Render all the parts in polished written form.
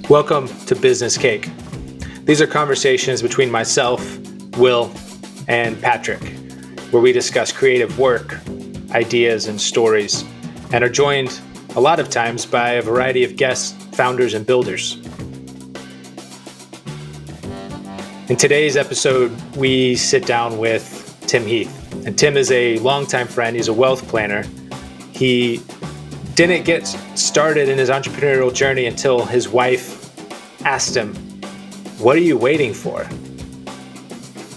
Welcome to Business Cake. These are conversations between myself, Will, and Patrick, where we discuss creative work, ideas, and stories, and are joined a lot of times by a variety of guests, founders, and builders. In today's episode, we sit down with Tim Heath. And Tim is a longtime friend. He's a wealth planner. He didn't get started in his entrepreneurial journey until his wife asked him, "What are you waiting for?"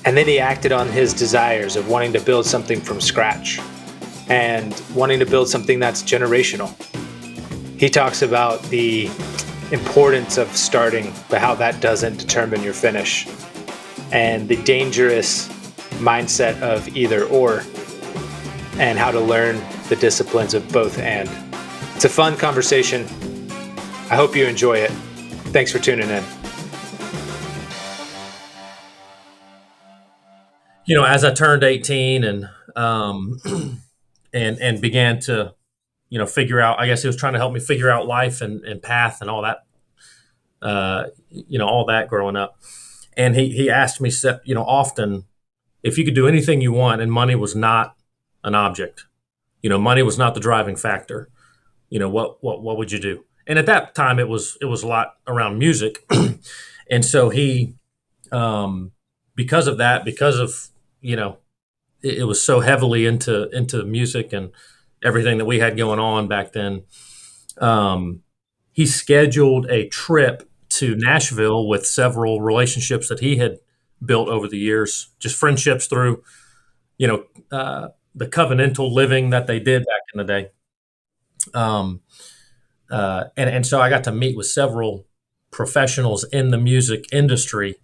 And then he acted on his desires of wanting to build something from scratch and wanting to build something that's generational. He talks about the importance of starting, but how that doesn't determine your finish, and the dangerous mindset of either or, and how to learn the disciplines of both and. It's a fun conversation. I hope you enjoy it. Thanks for tuning in. You know, as I turned 18 and and began to, figure out, I guess he was trying to help me figure out life and path and all that, all that growing up. And he asked me, often if you could do anything you want and money was not an object, money was not the driving factor, what would you do? And at that time it was a lot around music. And so he, because of, it was so heavily into music and everything that we had going on back then. He scheduled a trip to Nashville with several relationships that he had built over the years, just friendships through, the covenantal living that they did back in the day. And so I got to meet with several professionals in the music industry,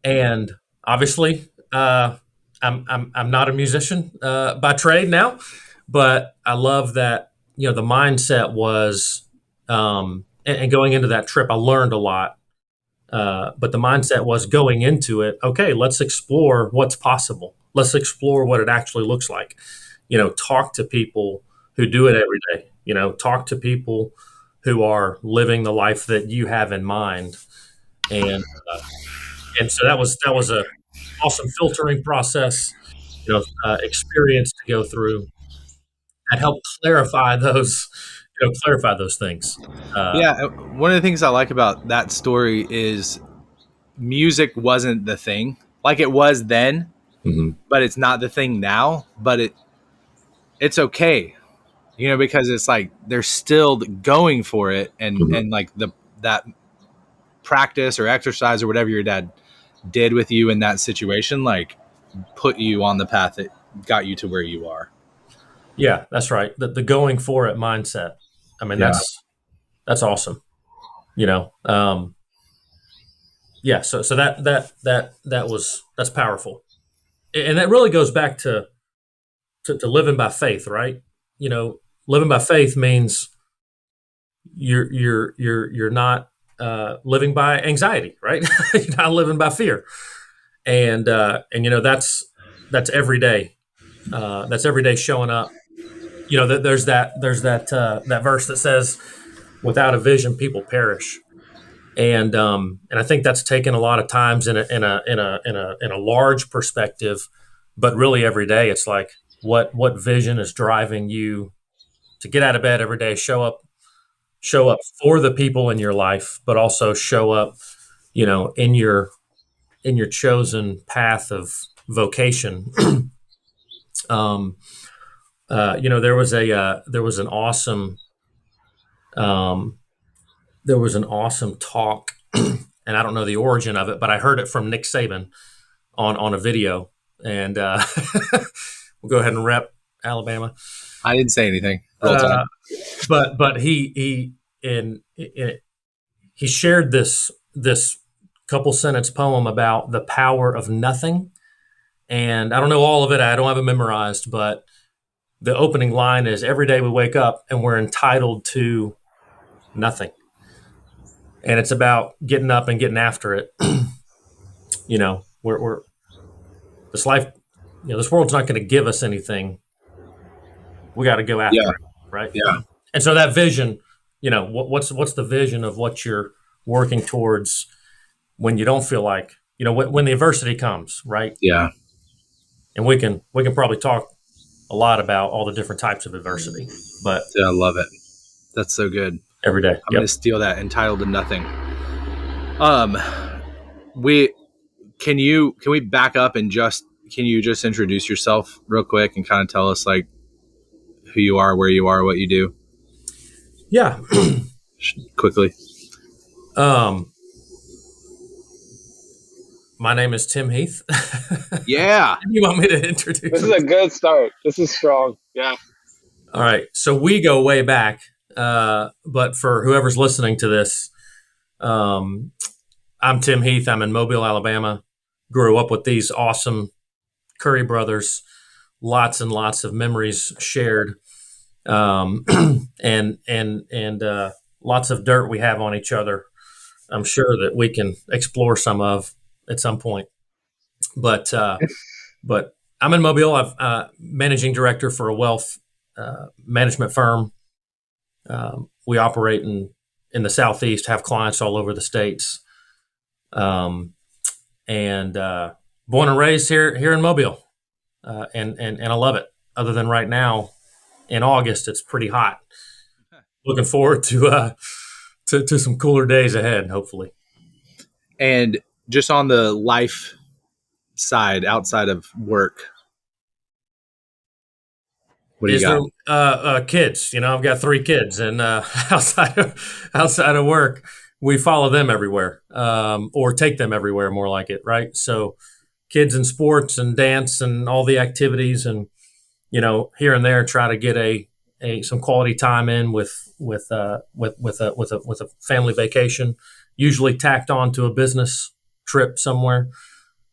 and obviously, I'm not a musician by trade now, but I love that the mindset was, and going into that trip, I learned a lot. But the mindset was going into it. Okay, let's explore what's possible. Let's explore what it actually looks like. Talk to people who do it every day. Talk to people who are living the life that you have in mind, and so that was a awesome filtering process, experience to go through that helped clarify those things. One of the things I like about that story is music wasn't the thing, like it was then, but it's not the thing now. But it's okay, because it's like they're still going for it, and like that practice or exercise or whatever your dad did with you in that situation, like put you on the path that got you to where you are. Yeah, that's right. The going for it mindset. I mean, that's awesome. So that's powerful. And that really goes back to living by faith, right? Living by faith means you're not living by anxiety, right? You're not living by fear. And that's every day. That's every day showing up. There's that verse that says, "Without a vision, people perish," and I think that's taken a lot of times in a large perspective, but really every day it's like, what vision is driving you to get out of bed every day, show up for the people in your life, but also show up, in your chosen path of vocation. There was an awesome talk, and I don't know the origin of it, but I heard it from Nick Saban on a video, and we'll go ahead and rep Alabama. I didn't say anything. But he shared this couple sentence poem about the power of nothing, and I don't know all of it. I don't have it memorized, but the opening line is, "Every day we wake up and we're entitled to nothing." And it's about getting up and getting after it. We're this life, this world's not going to give us anything. We got to go after it, right? Yeah. And so that vision, what's the vision of what you're working towards when you don't feel like, when the adversity comes, right? Yeah. And we can probably talk a lot about all the different types of adversity, but Yeah, I love it. That's so good. every day. I'm gonna steal that. Entitled to Nothing. We can we back up and can you just introduce yourself real quick and kind of tell us like who you are, where you are, what you do? Yeah. Quickly. My name is Tim Heath. Yeah. You want me to introduce? This is a good start. This is strong. Yeah. All right. So we go way back. But for whoever's listening to this, I'm Tim Heath. I'm in Mobile, Alabama. Grew up with these awesome Curry brothers. Lots and lots of memories shared, and lots of dirt we have on each other. I'm sure that we can explore some of at some point. But I'm in Mobile. I'm managing director for a wealth management firm. We operate in the Southeast, have clients all over the states, and born and raised here in Mobile, and I love it. Other than right now, in August, it's pretty hot. Looking forward to some cooler days ahead, hopefully. And just on the life side, outside of work, what do you got? There, kids. I've got 3 kids, and outside of work, we follow them everywhere, or take them everywhere, more like it, right? So, kids and sports and dance and all the activities, and here and there, try to get some quality time in with a family vacation, usually tacked on to a business trip somewhere.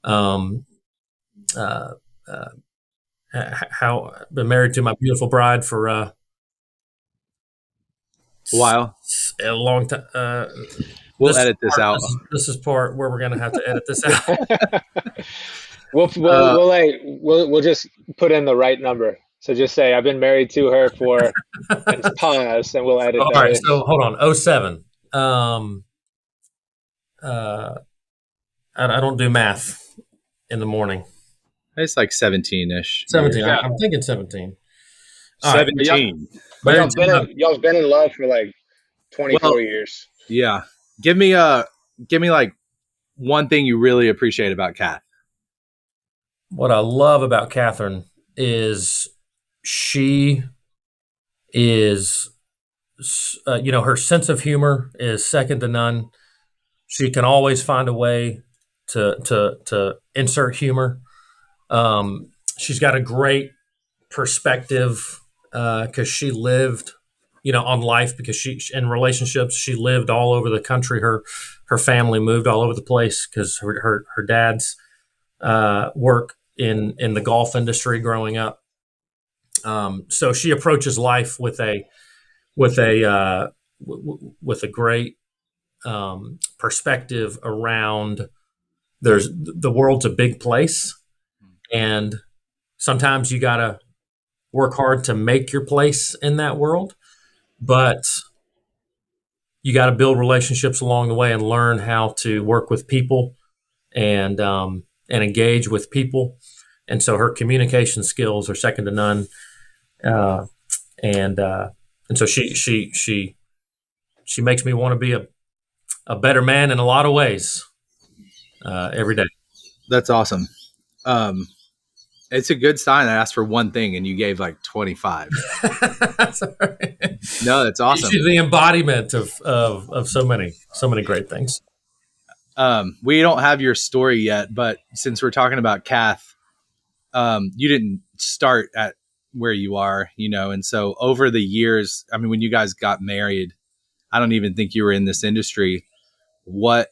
How been married to my beautiful bride for a while, a long time. We'll edit this out. This is part where we're going to have to edit this out. We'll just put in the right number. So just say I've been married to her for and pause, and we'll edit. All that right. in. So hold on. 07. I don't do math in the morning. It's like 17-ish. 17. Yeah. I'm thinking 17. 17. But y'all's been in love for like 24 years. Yeah. Give me like one thing you really appreciate about Kath. What I love about Catherine is she is, her sense of humor is second to none. She can always find a way to insert humor. She's got a great perspective because she lived, on life, because she in relationships she lived all over the country. Her family moved all over the place because her dad's work in the golf industry growing up. So she approaches life with a great perspective around the world's a big place, and sometimes you got to work hard to make your place in that world, but you got to build relationships along the way and learn how to work with people and engage with people. And so her communication skills are second to none. And so she makes me want to be a better man in a lot of ways every day. That's awesome. It's a good sign. I asked for one thing and you gave like 25. Sorry. No, that's awesome. She's the embodiment of so many great things. We don't have your story yet, but since we're talking about Kath, you didn't start at where you are, and so over the years, I mean, when you guys got married, I don't even think you were in this industry. What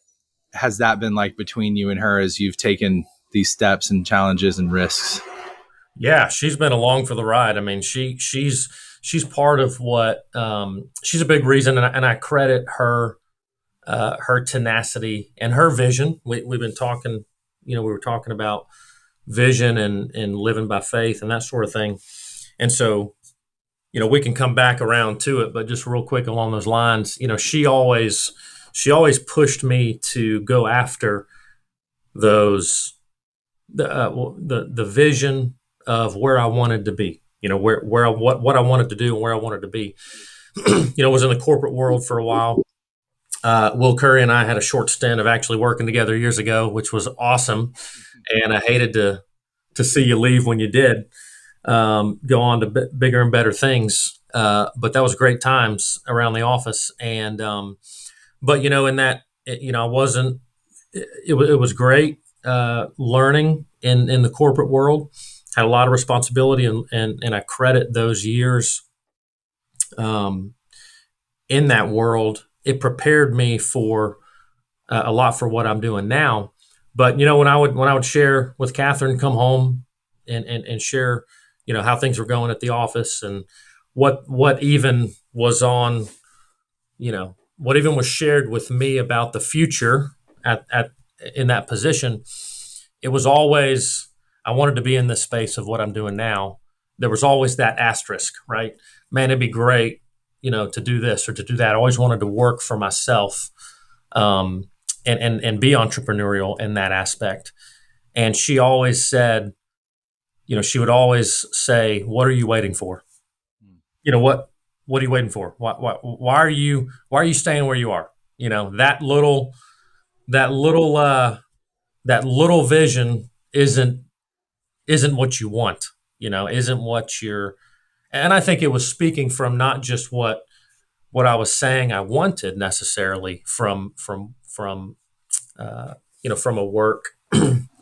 has that been like between you and her as you've taken these steps and challenges and risks? Yeah, she's been along for the ride. I mean, she's part of what she's a big reason, and I credit her her tenacity and her vision. We've been talking, we were talking about vision and living by faith and that sort of thing. And so, we can come back around to it, but just real quick along those lines, she always she always pushed me to go after those the vision of where I wanted to be. What I wanted to do and where I wanted to be. Was in the corporate world for a while. Will Curry and I had a short stint of actually working together years ago, which was awesome. And I hated to see you leave when you did. Go on to bigger and better things. But that was great times around the office. And but in that, I wasn't. It was great learning in the corporate world. Had a lot of responsibility, and I credit those years in that world. It prepared me for a lot for what I'm doing now. But when I would share with Catherine, come home and share, how things were going at the office and what even was on, what even was shared with me about the future at in that position. It was always, I wanted to be in this space of what I'm doing now. There was always that asterisk, right? Man, it'd be great, to do this or to do that. I always wanted to work for myself, and be entrepreneurial in that aspect. And she always said, she would always say, "What are you waiting for? What are you waiting for? Why are you staying where you are? That little vision isn't what you want, isn't what you're." And I think it was speaking from not just what I was saying I wanted necessarily from from a work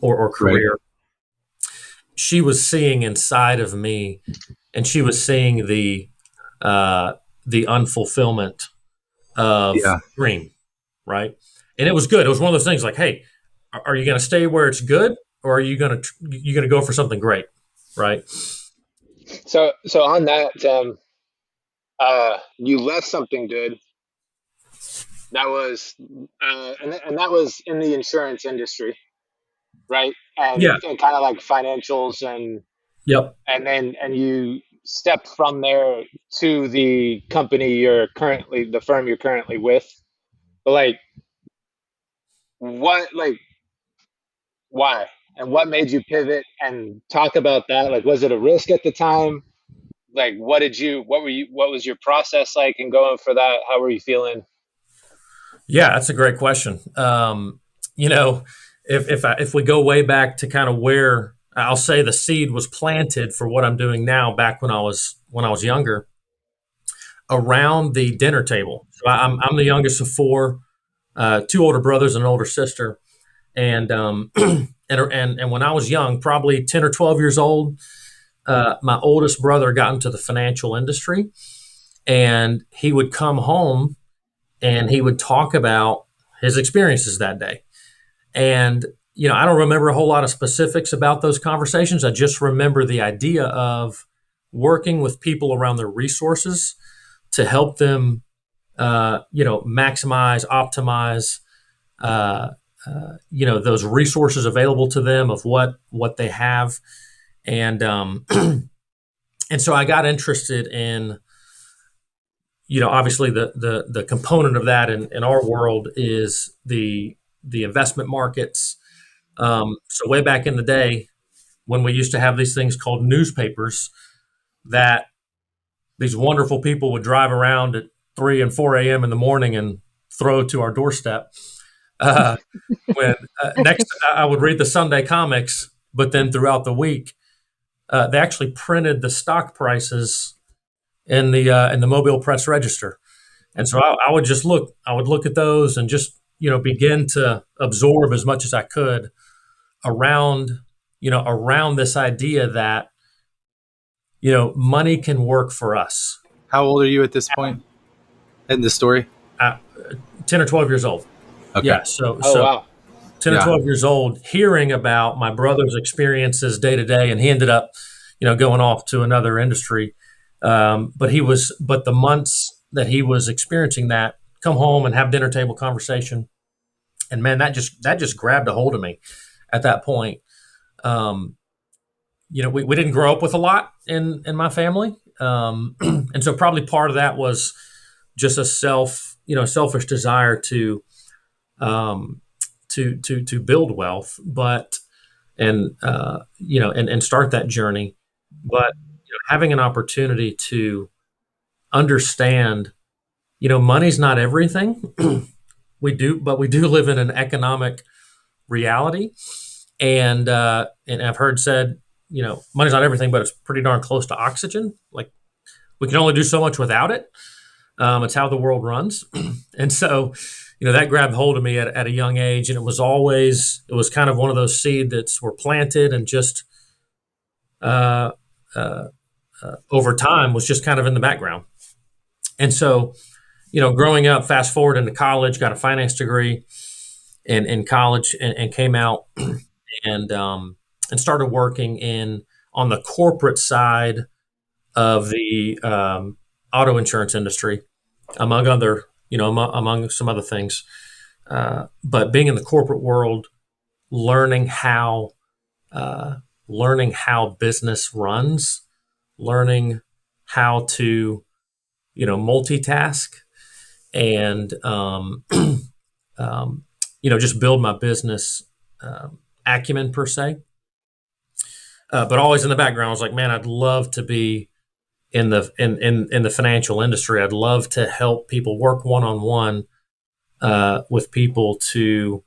or career. Right. She was seeing inside of me, and she was seeing the unfulfillment of dream, right? And it was good. It was one of those things like, hey, are you going to stay where it's good, or are you going to go for something great, right? So on that, you left something good. That was, and that was in the insurance industry, right? And kind of like financials and yep. And you stepped from there to the company the firm you're currently with. But why? And what made you pivot? And talk about that. Like, was it a risk at the time? Like, what was your process like in going for that? How were you feeling? Yeah, that's a great question. If we go way back to kind of where I'll say the seed was planted for what I'm doing now, back when I was younger, around the dinner table. So I'm the youngest of four, two older brothers and an older sister, and and when I was young, probably 10 or 12 years old, my oldest brother got into the financial industry, and he would come home and he would talk about his experiences that day. And, I don't remember a whole lot of specifics about those conversations. I just remember the idea of working with people around their resources to help them, maximize, optimize, those resources available to them of what they have. And, and so I got interested in, obviously the component of that in our world is the investment markets. So way back in the day, when we used to have these things called newspapers, that these wonderful people would drive around at 3 and 4 a.m. in the morning and throw to our doorstep. When next I would read the Sunday comics, but then throughout the week, they actually printed the stock prices in the Mobile Press Register. And so I would just look. I would look at those and just begin to absorb as much as I could around this idea that money can work for us. How old are you at this point in the story? 10 or 12 years old. Okay. Yeah. So wow. 10 or 12 years old, hearing about my brother's experiences day to day, and he ended up going off to another industry. But the months that he was experiencing that, come home and have dinner table conversation. And man, that just grabbed a hold of me at that point. We didn't grow up with a lot in my family. And so probably part of that was just a self selfish desire um, to build wealth, but and start that journey, but having an opportunity to understand, money's not everything. But we do live in an economic reality, and I've heard said, money's not everything, but it's pretty darn close to oxygen. Like, we can only do so much without it. It's how the world runs. And so, that grabbed hold of me at a young age. And it was kind of one of those seeds that were planted and just uh, uh, over time was just kind of in the background. And so, growing up, fast forward into college, got a finance degree in college, and came out and started working on the corporate side of the auto insurance industry, among other, among some other things. But being in the corporate world, learning how business runs, learning how to, multitask, and just build my business acumen per se. But always in the background, I was like, man, I'd love to be in the financial industry. I'd love to help people work one-on-one with people to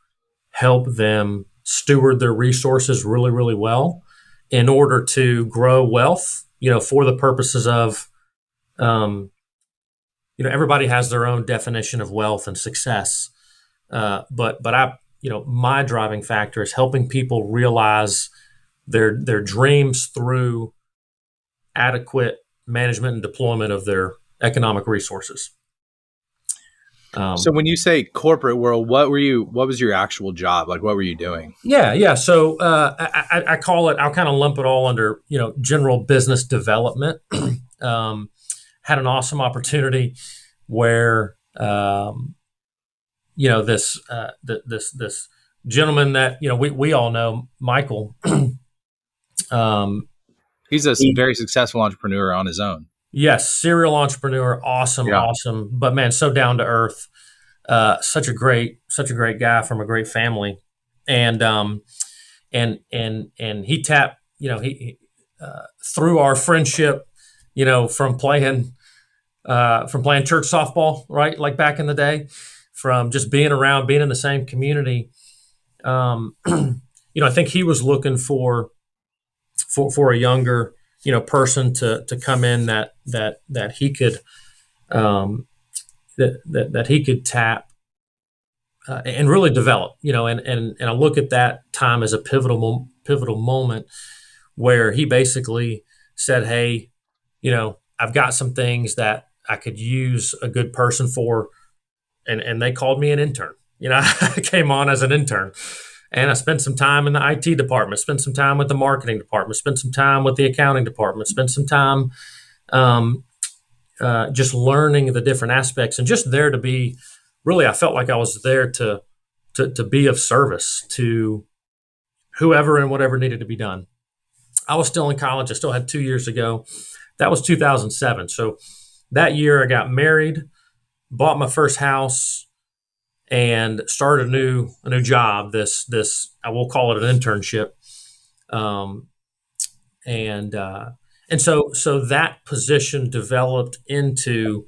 help them steward their resources really, really well in order to grow wealth, for the purposes of, everybody has their own definition of wealth and success. But I, my driving factor is helping people realize their dreams through adequate management and deployment of their economic resources. So when you say corporate world, what was your actual job? Like, what were you doing? Yeah. So I call it, I'll kind of lump it all under, general business development. Had an awesome opportunity where, this gentleman that, we all know, Michael. He's a very successful entrepreneur on his own. Yes, serial entrepreneur, awesome. But man, so down to earth, such a great guy from a great family, and he tapped, he through our friendship, from playing church softball, right, like back in the day, from just being in the same community. I think he was looking for a younger, person to come in that he could that he could tap and really develop, and I look at that time as a pivotal moment where he basically said, hey, I've got some things that I could use a good person for, and they called me an intern. I came on as an intern. And I spent some time in the IT department, spent some time with the marketing department, spent some time with the accounting department, spent some time just learning the different aspects, and just there to be, really, I felt like I was there to be of service to whoever and whatever needed to be done. I was still in college. I still had 2 years to go. That was 2007. So that year I got married, bought my first house, and started a new job. This I will call it an internship, and so that position developed into,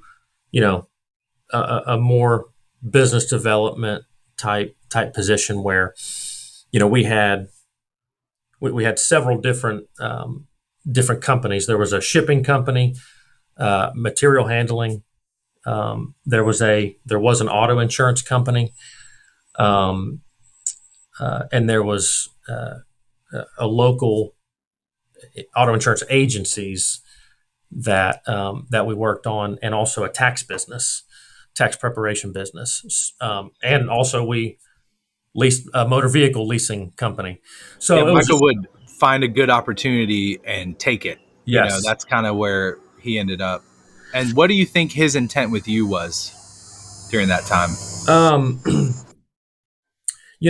a more business development type position where, we had several different companies. There was a shipping company, material handling. There was an auto insurance company, and there was a local auto insurance agencies that we worked on, and also a tax preparation business, and also we leased a motor vehicle leasing company. So Michael would find a good opportunity and take it. Yes, that's kind of where he ended up. And what do you think his intent with you was during that time?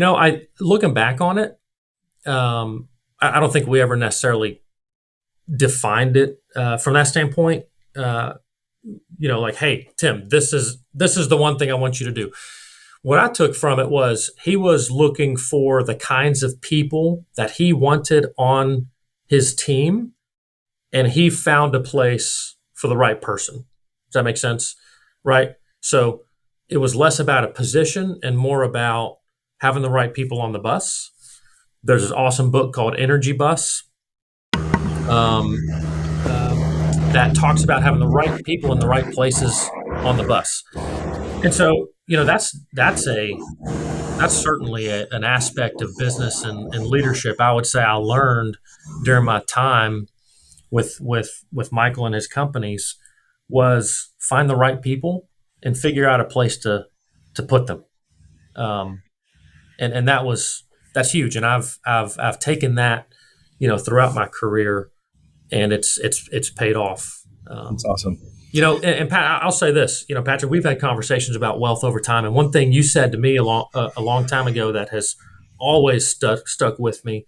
I looking back on it, I don't think we ever necessarily defined it from that standpoint. like, hey, Tim, this is the one thing I want you to do. What I took from it was he was looking for the kinds of people that he wanted on his team, and he found a place for the right person. Does that make sense? Right? So it was less about a position and more about having the right people on the bus. There's this awesome book called Energy Bus that talks about having the right people in the right places on the bus. And so, that's certainly an aspect of business and leadership. I would say I learned during my time with Michael and his companies was find the right people and figure out a place to put them. And that's huge. And I've taken that, throughout my career, and it's paid off. That's awesome. And Pat, I'll say this, Patrick, we've had conversations about wealth over time. And one thing you said to me a long time ago that has always stuck with me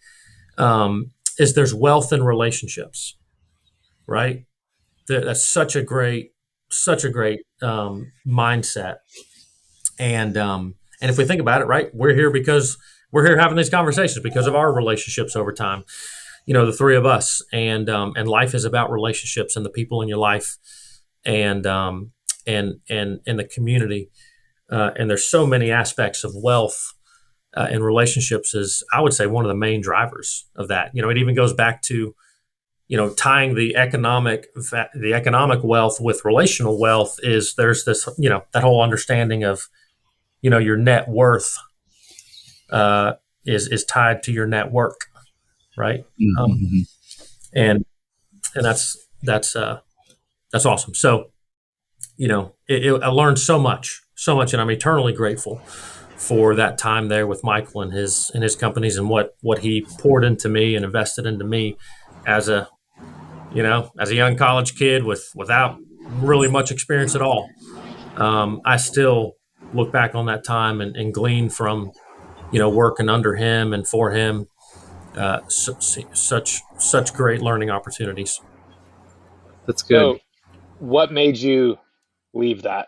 is there's wealth in relationships, right? That's such a great mindset. And if we think about it, right, we're here having these conversations because of our relationships over time. The three of us, and life is about relationships and the people in your life, and the community. And there's so many aspects of wealth and relationships is, I would say, one of the main drivers of that. It even goes back to, tying the economic wealth with relational wealth is there's this, that whole understanding of, your net worth is tied to your network, right? Mm-hmm. And that's awesome. So, I learned so much, and I'm eternally grateful for that time there with Michael and his companies and what he poured into me and invested into me as a young college kid without really much experience at all. I still look back on that time and glean from, working under him and for him, such great learning opportunities. That's good. So, what made you leave that?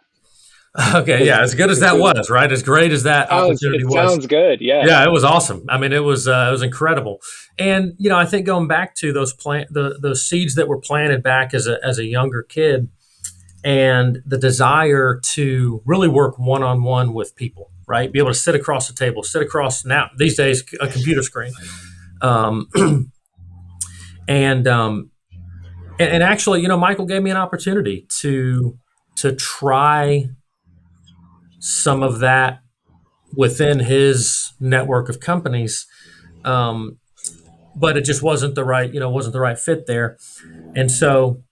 Okay, yeah, as good as that was, right? As great as that opportunity was. Sounds good, yeah. Yeah, it was awesome. I mean, it was incredible. And I think going back to those those seeds that were planted back as a younger kid, and the desire to really work one-on-one with people, right? Be able to sit across the table, now these days a computer screen, and actually, Michael gave me an opportunity to try some of that within his network of companies, but it just wasn't the right fit there. And so,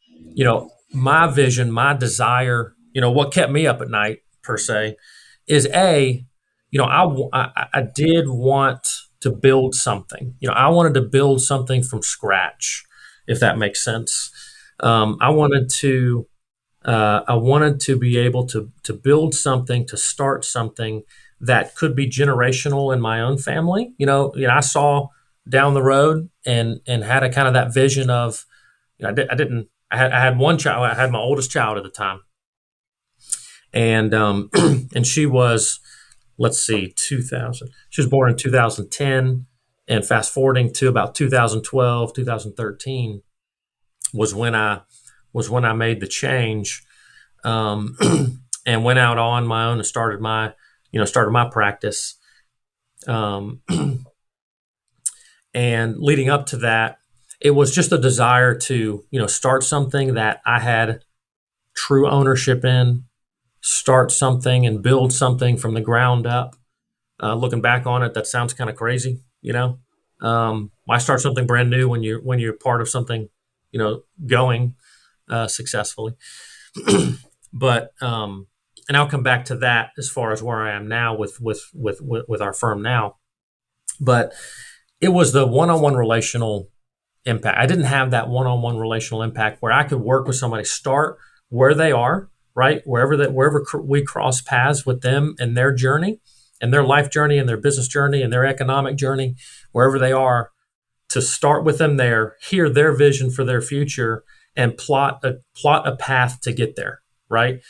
my vision, my desire, what kept me up at night per se, is I did want to build something. I wanted to build something from scratch, if that makes sense. I wanted to be able to build something, to start something that could be generational in my own family. I saw down the road and had a kind of that vision of, I had one child. I had my oldest child at the time, and and she was, let's see, 2000. She was born in 2010, and fast forwarding to about 2012, 2013 was when I made the change, and went out on my own and started my practice. And leading up to that, it was just a desire to, start something that I had true ownership in, start something and build something from the ground up. Looking back on it, that sounds kind of crazy, Why start something brand new when you're part of something, going successfully? But and I'll come back to that as far as where I am now with our firm now. But it was the one-on-one relational impact. I didn't have that one-on-one relational impact where I could work with somebody, start where they are, right? Wherever we cross paths with them and their journey and their life journey and their business journey and their economic journey, wherever they are, to start with them there, hear their vision for their future, and plot a path to get there, right?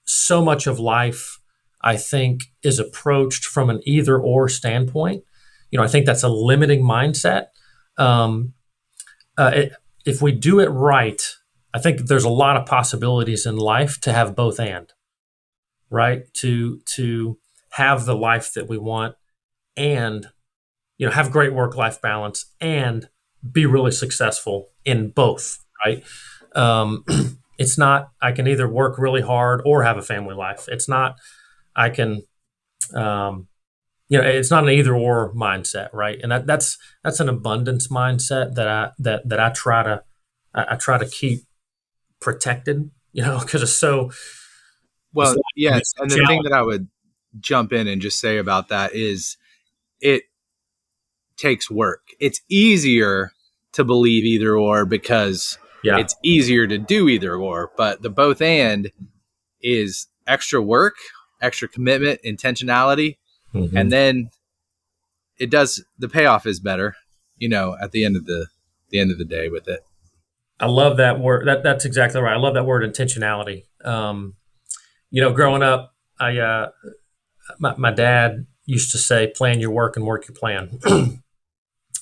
So much of life, I think, is approached from an either or standpoint. I think that's a limiting mindset. Um, if we do it right, I think there's a lot of possibilities in life to have both and, right? To have the life that we want and, have great work-life balance and be really successful in both, right? Um, it's not, I can either work really hard or have a family life. It's not, I can, it's not an either or mindset, right? And that's an abundance mindset that I try to keep protected, because it's so. Well, yeah. It's so And the thing challenging. that I would jump in and just say about that is it takes work. It's easier to believe either or because Yeah. it's easier to do either or, but the both and is extra work, extra commitment, intentionality, Mm-hmm. and then the payoff is better, at the end of the day with it. I love that word. That's exactly right. I love that word intentionality. Growing up, my dad used to say, "Plan your work and work your plan,"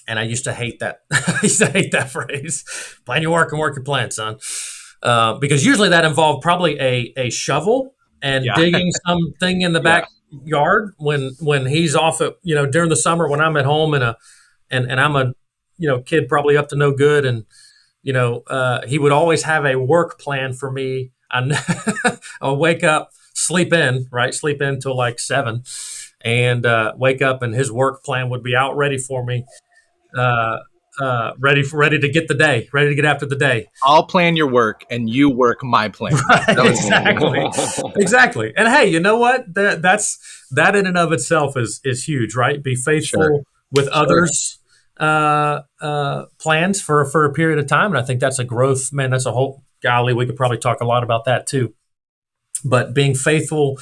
and I used to hate that. I used to hate that phrase. Plan your work and work your plan, son, because usually that involved probably a shovel and Yeah. digging something in the Yeah. backyard when he's off at during the summer when I'm at home and I'm a kid probably up to no good and he would always have a work plan for me. I'll wake up, sleep in, right? Sleep in till like 7 and wake up and his work plan would be out ready for me. Uh, ready to get ready to get after the day. I'll plan your work and you work my plan. Exactly. Exactly. And hey, you know what? That in and of itself is huge, right? Be faithful Sure. with others' plans for a period of time. And I think that's a growth, man. That's a whole golly. We could probably talk a lot about that too. But being faithful,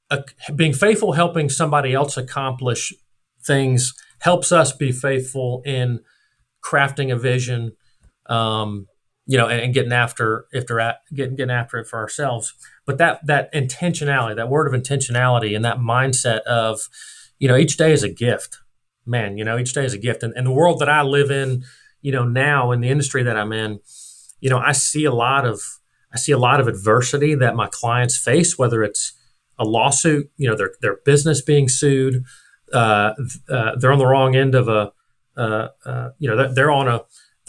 helping somebody else accomplish things helps us be faithful in crafting a vision, and getting after getting after it for ourselves. But that intentionality, that word of intentionality, and that mindset of, each day is a gift, man. Each day is a gift, and the world that I live in, now in the industry that I'm in, I see a lot of adversity that my clients face, whether it's a lawsuit, their business being sued, they're on the wrong end of they're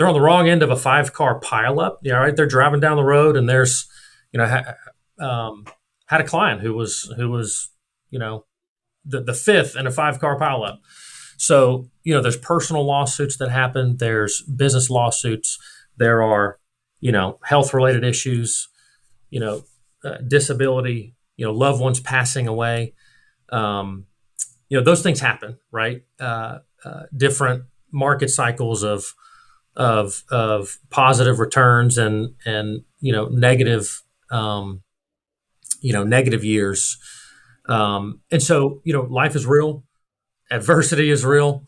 on the wrong end of a 5-car pileup. Right? They're driving down the road, and there's, had a client who was, the fifth in a 5-car pileup. So, there's personal lawsuits that happen. There's business lawsuits. There are, health related issues, disability, loved ones passing away. Those things happen, right? Different market cycles of positive returns and negative negative years, and so life is real, adversity is real.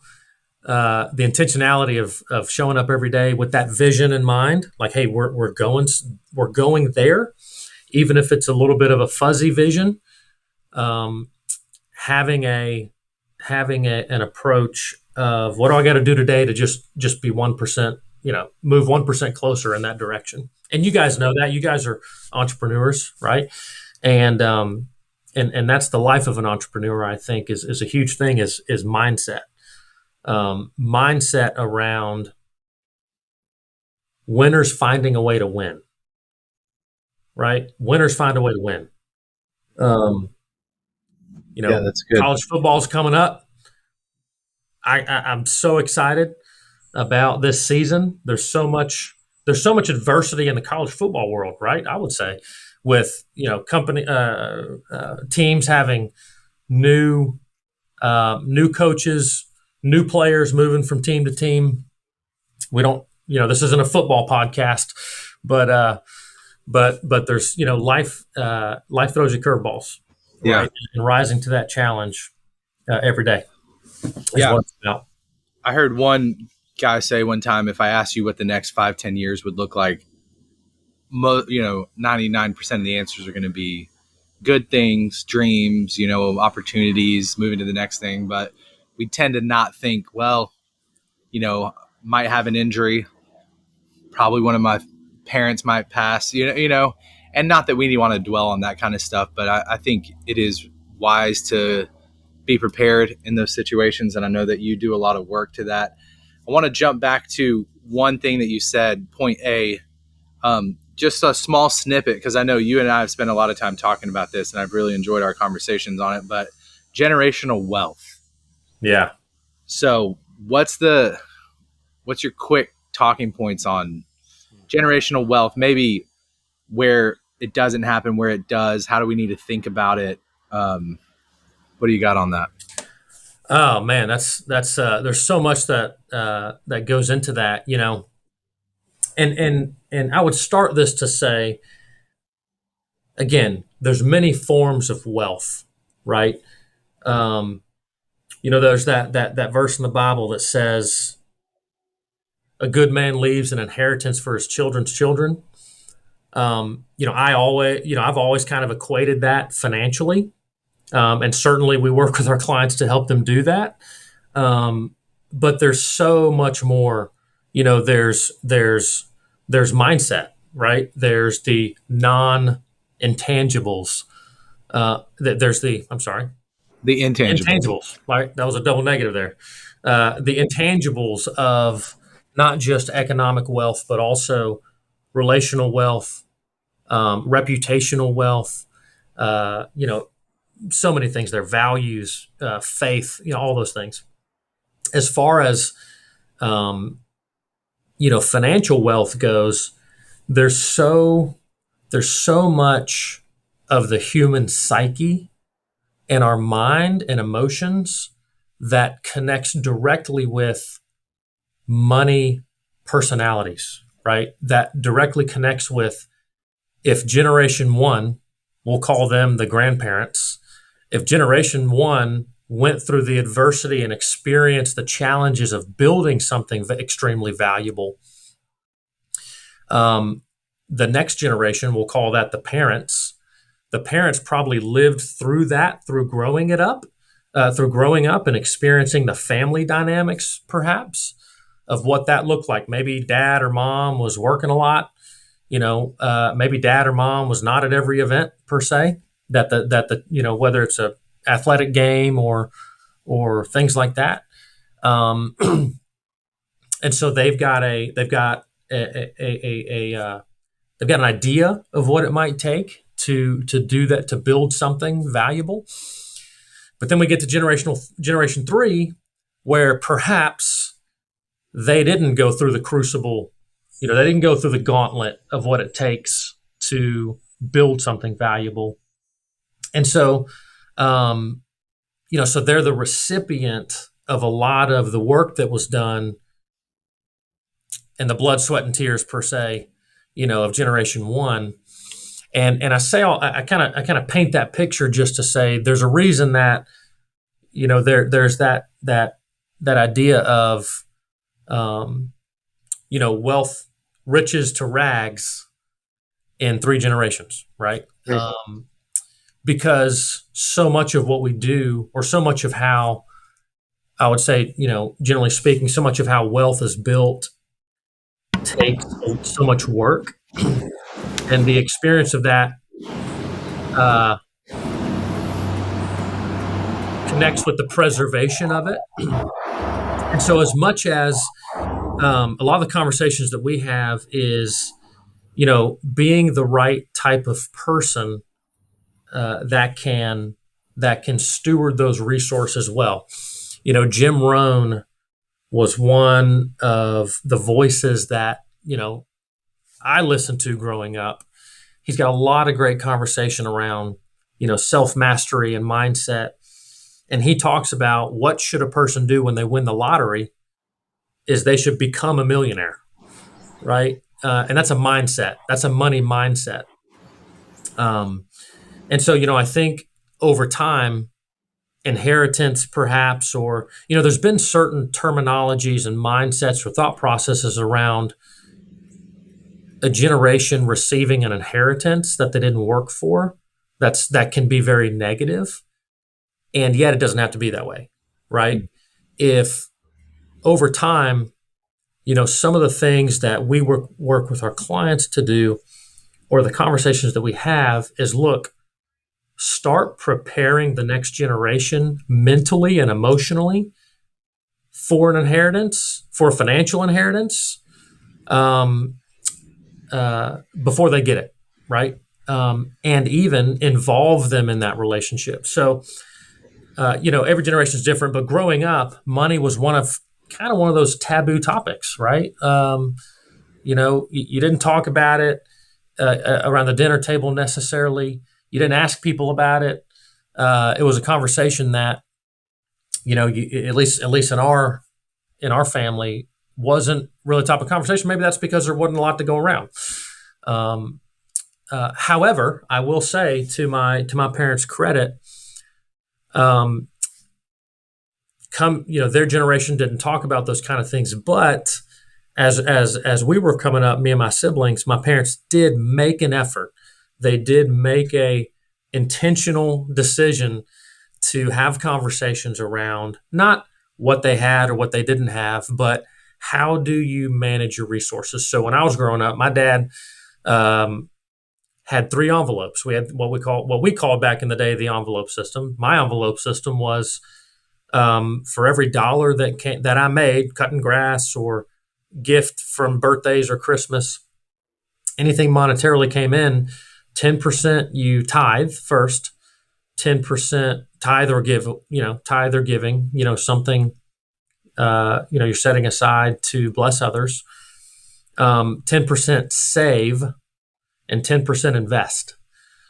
The intentionality of showing up every day with that vision in mind, like, hey, we're going there, even if it's a little bit of a fuzzy vision. Having an approach of what do I got to do today to just be 1%, move 1% closer in that direction. And you guys know that. You guys are entrepreneurs, right? And that's the life of an entrepreneur. I think is a huge thing. Is mindset. Mindset around winners finding a way to win. Right? Winners find a way to win. Yeah, that's good. College football's coming up. I'm so excited about this season. There's so much adversity in the college football world, right? I would say, with company teams having new coaches, new players moving from team to team. We don't, this isn't a football podcast, but there's life throws you curveballs, Yeah. right? And rising to that challenge every day. Yeah. What it's about. I heard one guy say one time, if I asked you what the next 5-10 years would look like, 99% of the answers are going to be good things, dreams, opportunities, moving to the next thing. But we tend to not think, well, might have an injury. Probably one of my parents might pass, and not that we want to dwell on that kind of stuff, but I think it is wise to be prepared in those situations. And I know that you do a lot of work to that. I want to jump back to one thing that you said, point A, just a small snippet, because I know you and I have spent a lot of time talking about this and I've really enjoyed our conversations on it, but generational wealth. Yeah. So what's your quick talking points on generational wealth? Maybe where it doesn't happen, where it does, how do we need to think about it? What do you got on that? Oh man, that's there's so much that that goes into that, and I would start this to say, again, there's many forms of wealth, right? There's that verse in the Bible that says, "A good man leaves an inheritance for his children's children." I've always kind of equated that financially, and certainly we work with our clients to help them do that. But there's so much more. There's mindset, right? There's the non-intangibles. The intangibles, right? That was a double negative there. The intangibles of not just economic wealth, but also relational wealth, reputational wealth, so many things there, values, faith, all those things. As far as, financial wealth goes, there's so much of the human psyche and our mind and emotions that connects directly with money personalities, right? That directly connects with, if generation one, we'll call them the grandparents, if generation one went through the adversity and experienced the challenges of building something extremely valuable, the next generation, we'll call that the parents. The parents probably lived through that, through growing up and experiencing the family dynamics, perhaps, of what that looked like. Maybe dad or mom was working a lot. Maybe dad or mom was not at every event per se. Whether it's a athletic game or things like that. And so they've got an idea of what it might take to do that, to build something valuable. But then we get to generation three, where perhaps they didn't go through the crucible, they didn't go through the gauntlet of what it takes to build something valuable. And so, so they're the recipient of a lot of the work that was done and the blood, sweat, and tears per se, of generation one. And I say I kind of paint that picture just to say there's a reason that, there's that idea of, wealth, riches to rags in 3 generations, right? Mm-hmm. Because so much of what we do, or so much of how, I would say, generally speaking, so much of how wealth is built takes so much work, and the experience of that connects with the preservation of it. And so, as much as a lot of the conversations that we have is, being the right type of person that can steward those resources well. Jim Rohn was one of the voices that, I listened to growing up. He's got a lot of great conversation around, self-mastery and mindset. And he talks about what should a person do when they win the lottery is they should become a millionaire, right? And that's a mindset. That's a money mindset. And so, I think over time, inheritance perhaps, or, there's been certain terminologies and mindsets or thought processes around a generation receiving an inheritance that they didn't work for. That can be very negative, and yet it doesn't have to be that way, right? If over time, some of the things that we work with our clients to do, or the conversations that we have, is look, start preparing the next generation mentally and emotionally for an inheritance, for a financial inheritance, before they get it, right? And even involve them in that relationship. So, every generation is different, but growing up, money was one of those taboo topics, right? You didn't talk about it around the dinner table necessarily. You didn't ask people about it. It was a conversation that, at least in our family, wasn't really a topic of conversation. Maybe that's because there wasn't a lot to go around. However, I will say, to my parents' credit, their generation didn't talk about those kind of things, but as we were coming up, me and my siblings, my parents did make an effort. They did make a intentional decision to have conversations around not what they had or what they didn't have, but how do you manage your resources? So when I was growing up, my dad had 3 envelopes. We had what we called back in the day the envelope system. My envelope system was for every dollar that I made cutting grass or gift from birthdays or Christmas, anything monetarily came in, 10% you tithe first, 10% tithe or giving, something, you're setting aside to bless others, 10% save, and 10% invest.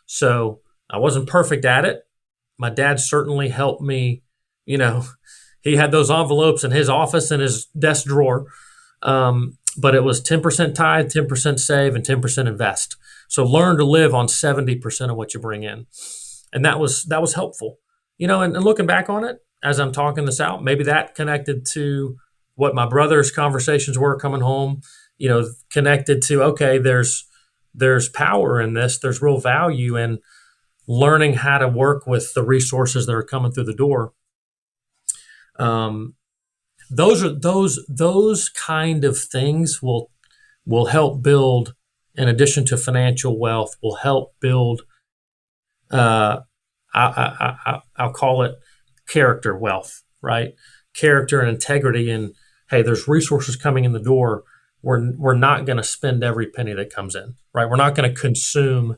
So I wasn't perfect at it. My dad certainly helped me. He had those envelopes in his office and his desk drawer. But it was 10% tithe, 10% save, and 10% invest. So learn to live on 70% of what you bring in. And that was helpful. And looking back on it, as I'm talking this out, maybe that connected to what my brother's conversations were coming home, connected to, okay, there's power in this. There's real value in learning how to work with the resources that are coming through the door. Those kind of things will help build, in addition to financial wealth, will help build, I'll call it character wealth, right? Character and integrity. And hey, there's resources coming in the door. We're not going to spend every penny that comes in, right? We're not going to consume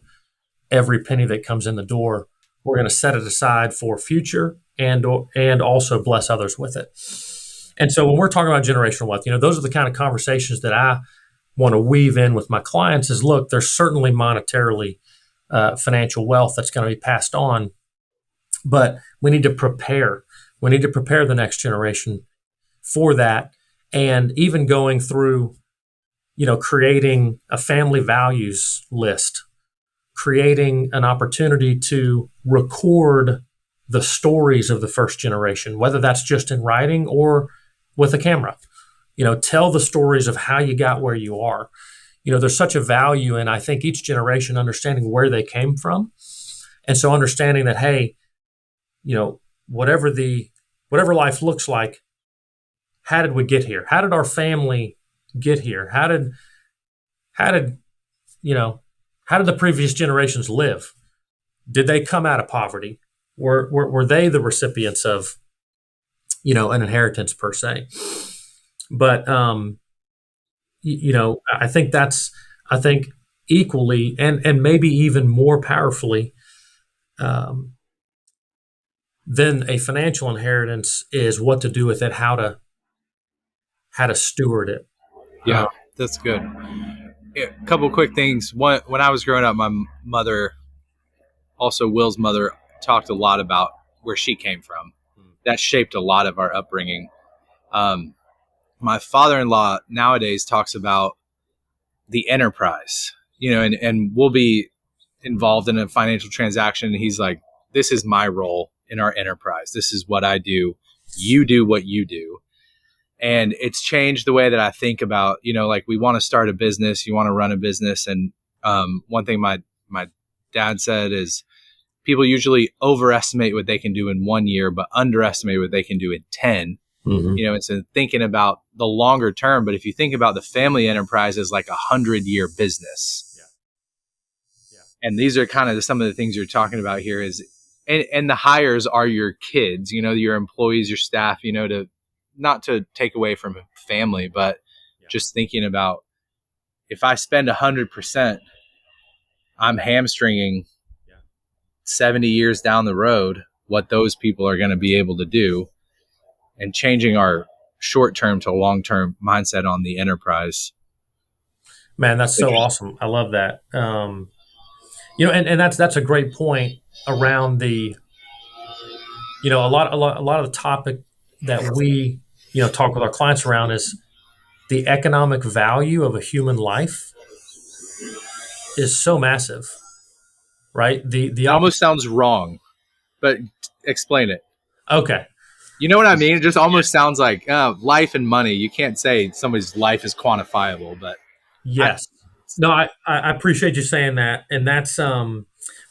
every penny that comes in the door. We're going to set it aside for future and also bless others with it. And so when we're talking about generational wealth, those are the kind of conversations that I want to weave in with my clients is, look, there's certainly monetarily financial wealth that's going to be passed on, but we need to prepare. We need to prepare the next generation for that. And even going through, creating a family values list, creating an opportunity to record the stories of the first generation, whether that's just in writing or with a camera. Tell the stories of how you got where you are. There's such a value in, I think, each generation understanding where they came from. And so understanding that, hey, whatever life looks like, how did we get here? How did our family get here? How did the previous generations live? Did they come out of poverty? Were they the recipients of, an inheritance per se? But, I think equally and maybe even more powerfully than a financial inheritance is what to do with it, how to steward it. Yeah, that's good. A couple quick things. One, when I was growing up, my mother, also Will's mother, talked a lot about where she came from. That shaped a lot of our upbringing. My father-in-law nowadays talks about the enterprise, and we'll be involved in a financial transaction. And he's like, this is my role in our enterprise. This is what I do. You do what you do. And it's changed the way that I think about, like we want to start a business, you want to run a business. And one thing my dad said is people usually overestimate what they can do in 1 year, but underestimate what they can do in 10. Mm-hmm. It's in thinking about the longer term. But if you think about the family enterprise as like 100-year business, and these are kind of some of the things you're talking about here is, and the hires are your kids, your employees, your staff, to not to take away from family, but just thinking about if I spend 100%, I'm hamstringing 70 years down the road what those people are going to be able to do, and changing our short-term to long-term mindset on the enterprise. Man, that's so awesome. I love that. And that's a great point around the, a lot of the topic that we, talk with our clients around is the economic value of a human life is so massive, right? It almost sounds wrong, but explain it. Okay. You know what I mean? It just almost sounds like life and money. You can't say somebody's life is quantifiable, but yes. I appreciate you saying that. And that's, but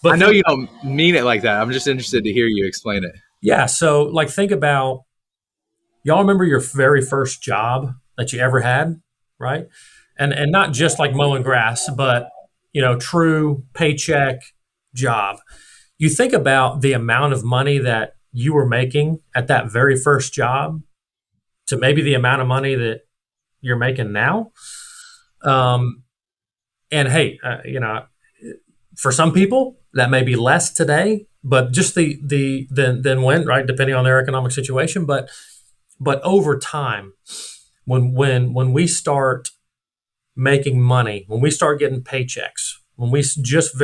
I know you don't mean it like that. I'm just interested to hear you explain it. Yeah. So like, think about, y'all remember your very first job that you ever had, right? And not just like mowing grass, but, true paycheck job. You think about the amount of money that you were making at that very first job to maybe the amount of money that you're making now. And hey, for some people that may be less today, but just than when, right? Depending on their economic situation. But over time, when we start making money, when we start getting paychecks, when we just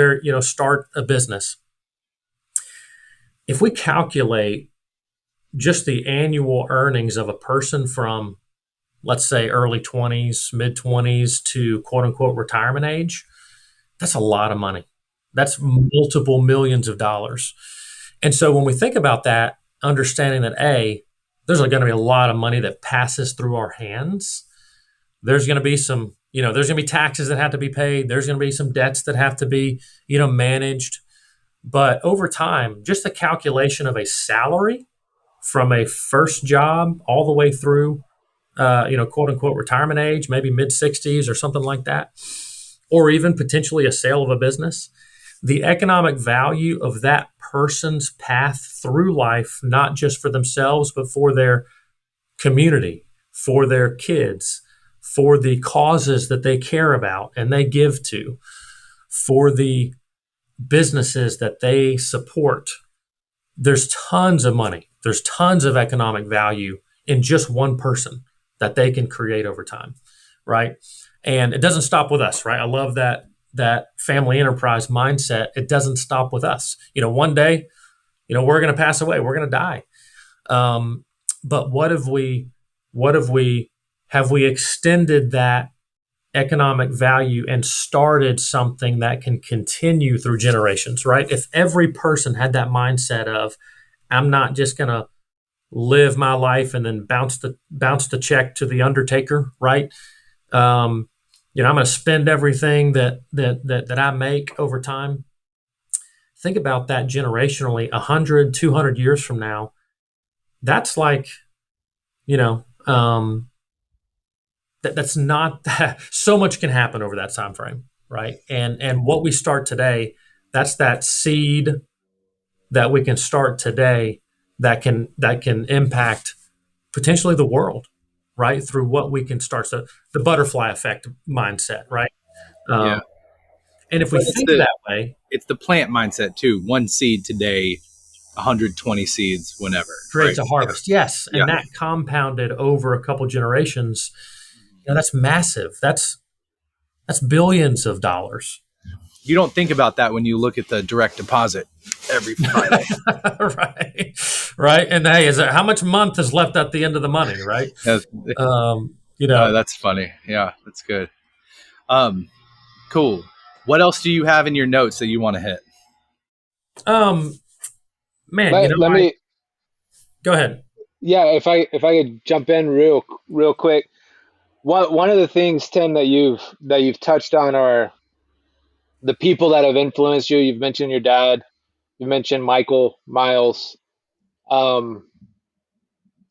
start a business, if we calculate just the annual earnings of a person from, let's say, early 20s, mid 20s to quote unquote retirement age, that's a lot of money. That's multiple millions of dollars. And so when we think about that, understanding that there's going to be a lot of money that passes through our hands. There's going to be some, there's going to be taxes that have to be paid. There's going to be some debts that have to be, managed. But over time, just the calculation of a salary from a first job all the way through, quote unquote retirement age, maybe mid 60s or something like that, or even potentially a sale of a business, the economic value of that person's path through life, not just for themselves, but for their community, for their kids, for the causes that they care about and they give to, for the businesses that they support. There's tons of money. There's tons of economic value in just one person that they can create over time, right? And it doesn't stop with us, right? I love that family enterprise mindset. It doesn't stop with us. One day, we're going to pass away. We're going to die. But have we extended that economic value and started something that can continue through generations, right? If every person had that mindset of, I'm not just going to live my life and then bounce the check to the undertaker, right? I'm going to spend everything that I make over time. Think about that generationally, 100, 200 years from now. That's like, that's not that. So much can happen over that time frame, right? And what we start today, that's that seed that we can start today that can impact potentially the world, right? Through what we can start. So the butterfly effect mindset, right? Yeah. And if we think that way, it's the plant mindset too. One seed today, 120 seeds whenever. Creates a harvest. Yeah. Yes. And that compounded over a couple generations. That's massive. That's billions of dollars. You don't think about that when you look at the direct deposit every Friday. Right. And hey, how much month is left at the end of the money, right? That's funny. Yeah, that's good. Cool. What else do you have in your notes that you want to hit? Man, let me go ahead. Yeah, if I could jump in real quick. One of the things, Tim, that you've touched on are the people that have influenced you. You've mentioned your dad. You mentioned Michael, Miles. Um,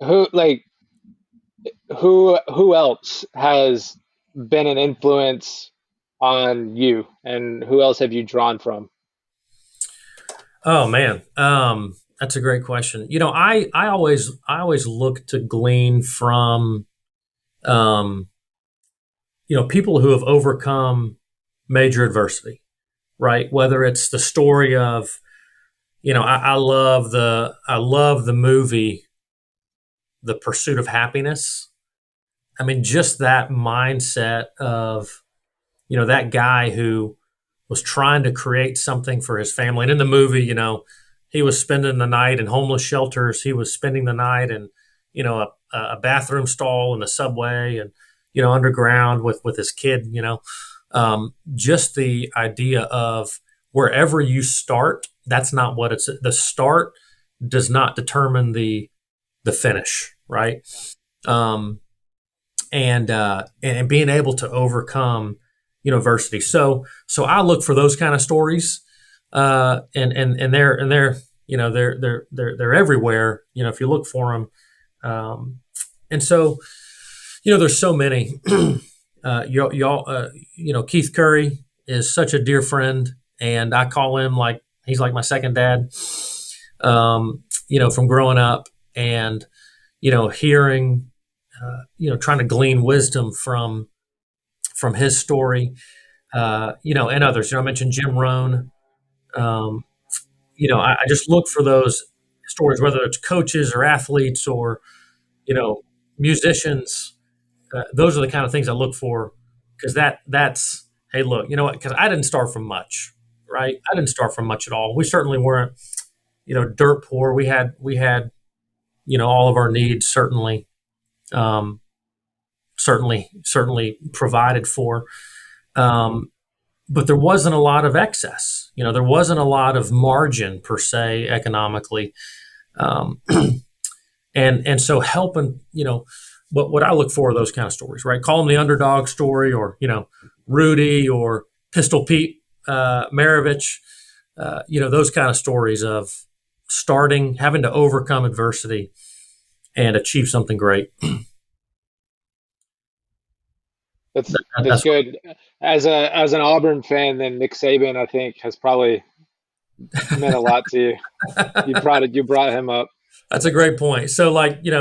who like who else has been an influence on you, and who else have you drawn from? Oh man, that's a great question. I always look to glean from um, people who have overcome major adversity, right? Whether it's the story of, I love the movie The Pursuit of Happiness. I mean, just that mindset of, that guy who was trying to create something for his family. And in the movie, he was spending the night in homeless shelters. He was spending the night in, a bathroom stall in the subway, and, underground with his kid, just the idea of wherever you start, that's not what it's, the start does not determine the finish, right? Um, and being able to overcome adversity. So I look for those kind of stories, and they're everywhere. If you look for them, and so there's so many. Keith Curry is such a dear friend, and I call him like he's like my second dad. From growing up, and hearing, trying to glean wisdom from his story, and others. I mentioned Jim Rohn. Um, I just look for those stories, whether it's coaches or athletes or you know musicians. Those are the kind of things I look for, because that's, hey, look, you know what? Because I didn't start from much, right? I didn't start from much at all. We certainly weren't, dirt poor. We had all of our needs um, certainly provided for. Um, but there wasn't a lot of excess. There wasn't a lot of margin per se economically, um, and so helping. What I look for are those kind of stories, right? Call them the underdog story, or Rudy or Pistol Pete Maravich. Those kind of stories of starting, having to overcome adversity and achieve something great. That's good. As an Auburn fan, then Nick Saban, I think, has probably meant a lot to you. You brought him up. That's a great point. So,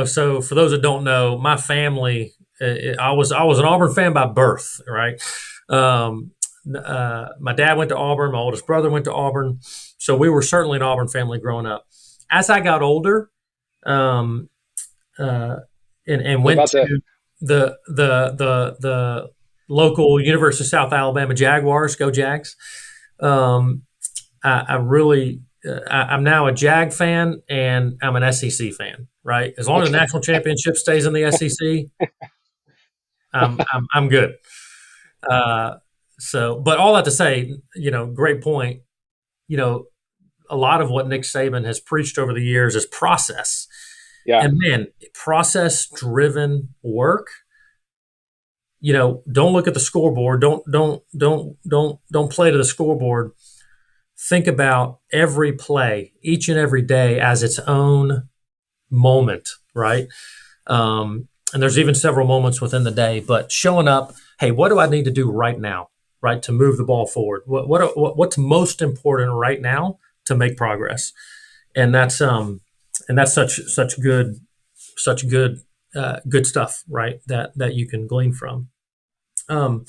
so for those that don't know, my family, I was an Auburn fan by birth, right? Um, my dad went to Auburn. My oldest brother went to Auburn, so we were certainly an Auburn family growing up. As I got older, um, uh, and What went about the to the local University of South Alabama Jaguars, go Jags. Um, I really, I'm now a Jag fan, and I'm an SEC fan. Right, as long as the okay? national championship stays in the SEC, I'm good. Uh, but all that to say, great point. You know, a lot of what Nick Saban has preached over the years is process, Yeah, and man, process driven work. Don't look at the scoreboard. Don't play to the scoreboard. Think about every play, each and every day as its own moment, right? And there's even several moments within the day, but showing up, hey, what do I need to do right now, right, to move the ball forward? What's most important right now to make progress? And that's such good stuff, right? That you can glean from. Um,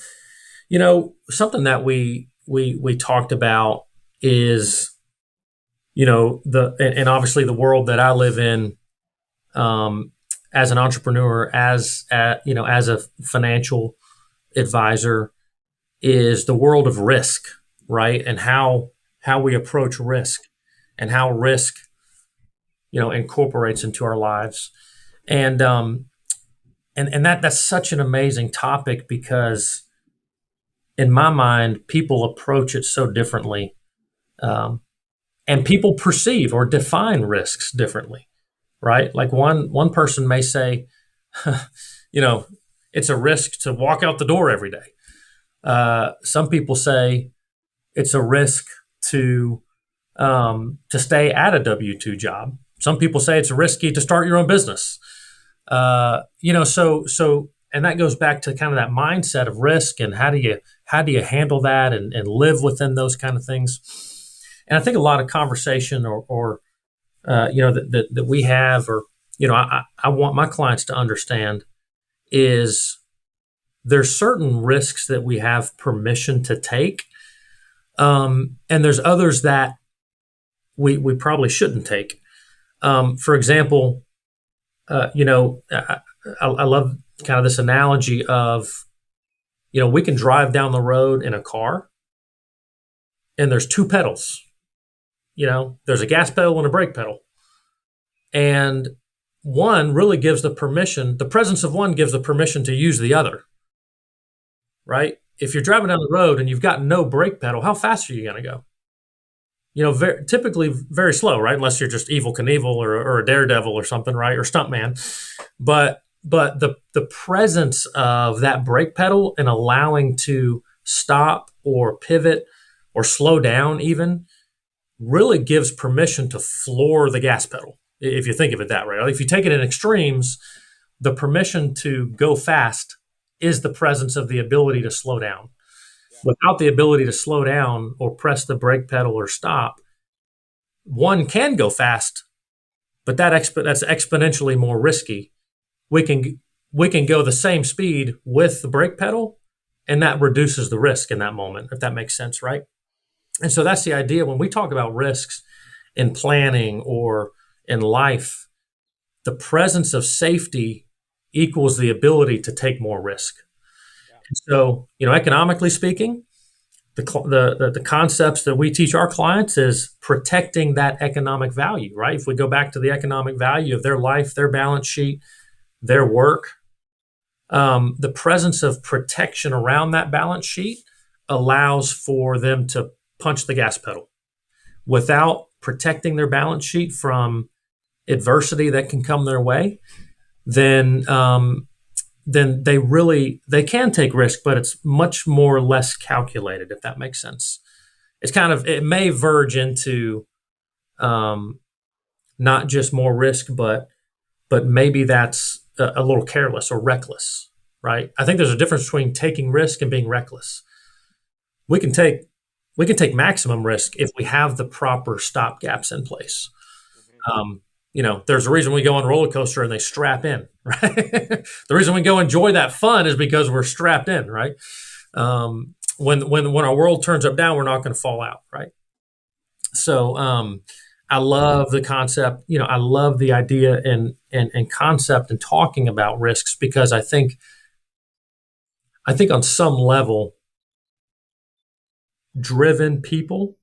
Something that we talked about is, and obviously the world that I live in, um, as an entrepreneur, as a financial advisor, is the world of risk, right? And how we approach risk, and how risk, incorporates into our lives. And that's such an amazing topic, because in my mind, people approach it so differently, um, and people perceive or define risks differently. right? Like one person may say, you know, it's a risk to walk out the door every day. Some people say it's a risk to stay at a W-2 job. Some people say it's risky to start your own business. And that goes back to kind of that mindset of risk and how do you handle that and live within those kind of things. And I think a lot of conversation that we have, or I want my clients to understand is there's certain risks that we have permission to take, and there's others that we probably shouldn't take. For example, I love kind of this analogy of, we can drive down the road in a car and there's two pedals. There's a gas pedal and a brake pedal. And one really gives the presence of one gives the permission to use the other, right? If you're driving down the road and you've got no brake pedal, how fast are you going to go? Typically very slow, right? Unless you're just Evel Knievel or a daredevil or something, right? Or stuntman. But the presence of that brake pedal and allowing to stop or pivot or slow down even really gives permission to floor the gas pedal, if you think of it that way. If you take it in extremes, the permission to go fast is the presence of the ability to slow down. Without the ability to slow down or press the brake pedal or stop, one can go fast, but that's exponentially more risky. We can go the same speed with the brake pedal, and that reduces the risk in that moment, if that makes sense, right? And so that's the idea when we talk about risks in planning or in life. The presence of safety equals the ability to take more risk. So, economically speaking, the concepts that we teach our clients is protecting that economic value, right? If we go back to the economic value of their life, their balance sheet, their work, the presence of protection around that balance sheet allows for them to punch the gas pedal. Without protecting their balance sheet from adversity that can come their way, then they can take risk, but it's much more less calculated, if that makes sense. It may verge into not just more risk, but maybe that's a little careless or reckless, right? I think there's a difference between taking risk and being reckless. We can take maximum risk if we have the proper stop gaps in place. There's a reason we go on a roller coaster and they strap in, right? The reason we go enjoy that fun is because we're strapped in, right? When our world turns up down, we're not going to fall out, right? So I love the concept. I love the idea and concept and talking about risks, because I think on some level, driven people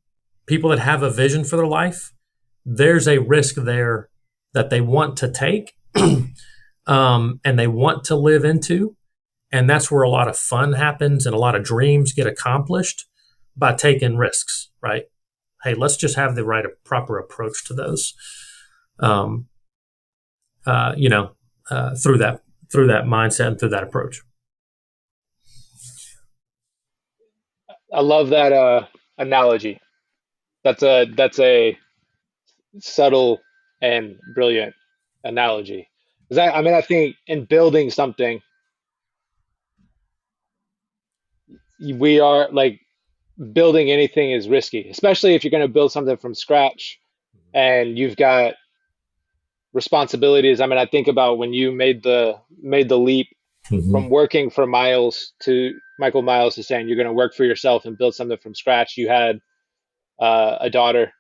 that have a vision for their life, there's a risk there that they want to take and they want to live into. And that's where a lot of fun happens and a lot of dreams get accomplished by taking risks, right? Hey, let's just have the proper approach to those, through that mindset and through that approach. I love that analogy. That's a subtle and brilliant analogy. I think in building something, we are like, building anything is risky, especially if you're going to build something from scratch and you've got responsibilities. I think about when you made the leap from working for Michael Miles to saying you're going to work for yourself and build something from scratch. You had a daughter,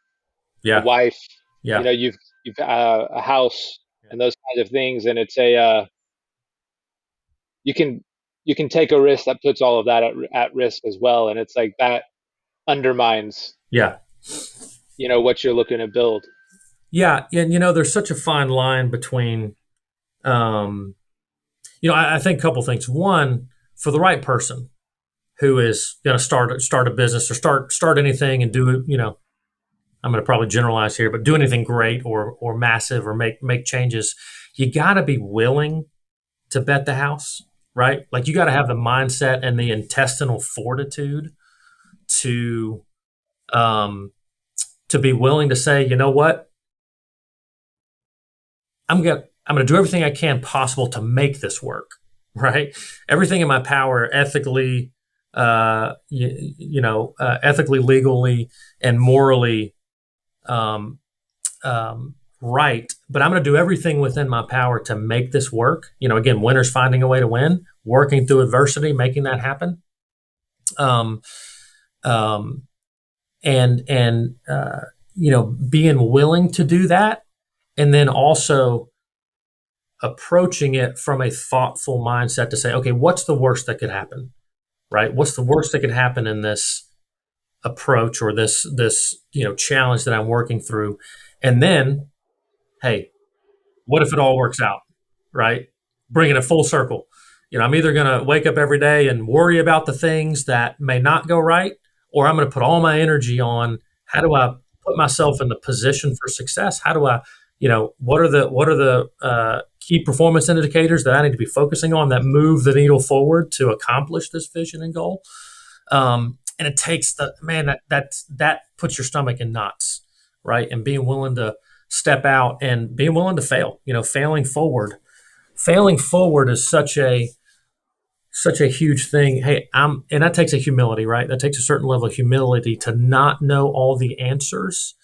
a wife, you've a house and those kinds of things. And it's you can take a risk that puts all of that at risk as well. And it's like that undermines what you're looking to build. Yeah. And there's such a fine line between I think a couple things. One, for the right person who is going to start a business or start anything and do it, I'm going to probably generalize here, but do anything great or massive or make changes, you got to be willing to bet the house, right? Like you got to have the mindset and the intestinal fortitude to um, to be willing to say, you know what, I'm gonna do everything I can possible to make this work, right? Everything in my power, ethically, ethically, legally, and morally, um, right. But I'm going to do everything within my power to make this work. Again, winners finding a way to win, working through adversity, making that happen. Um, um, and being willing to do that, and then also approaching it from a thoughtful mindset to say, okay, what's the worst that could happen, right? What's the worst that could happen in this approach or this challenge that I'm working through? And then, hey, what if it all works out, right? Bringing it full circle. I'm either going to wake up every day and worry about the things that may not go right, or I'm going to put all my energy on how do I put myself in the position for success? How do I, what are the key performance indicators that I need to be focusing on that move the needle forward to accomplish this vision and goal? And it takes that puts your stomach in knots, right? And being willing to step out and being willing to fail, failing forward is such a huge thing. And that takes a humility, right? That takes a certain level of humility to not know all the answers,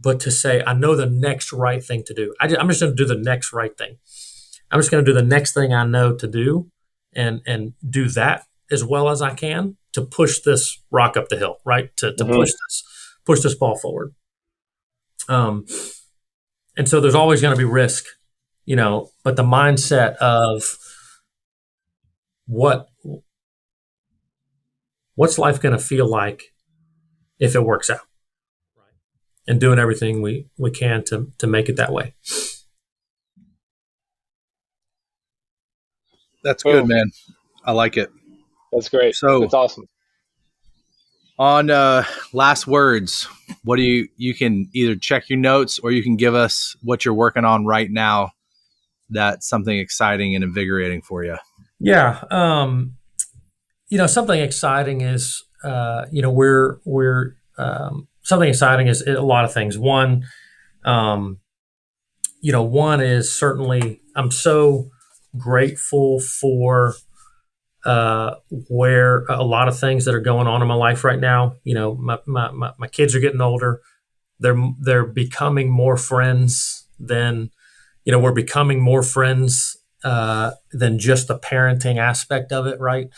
but to say, I know the next right thing to do. I'm just going to do the next right thing. I'm just going to do the next thing I know to do and do that as well as I can to push this rock up the hill, right? To push this ball forward. And so there's always going to be risk, but the mindset of what's life going to feel like if it works out, and doing everything we can to make it that way. That's good, man. I like it. That's great. So that's awesome. On last words, what do you can either check your notes or you can give us what you're working on right now. That's something exciting and invigorating for you. Yeah. Something exciting is, we're something exciting is a lot of things. One is certainly I'm so grateful for where a lot of things that are going on in my life right now. My kids are getting older. They're becoming more friends than, we're becoming more friends than just the parenting aspect of it, right?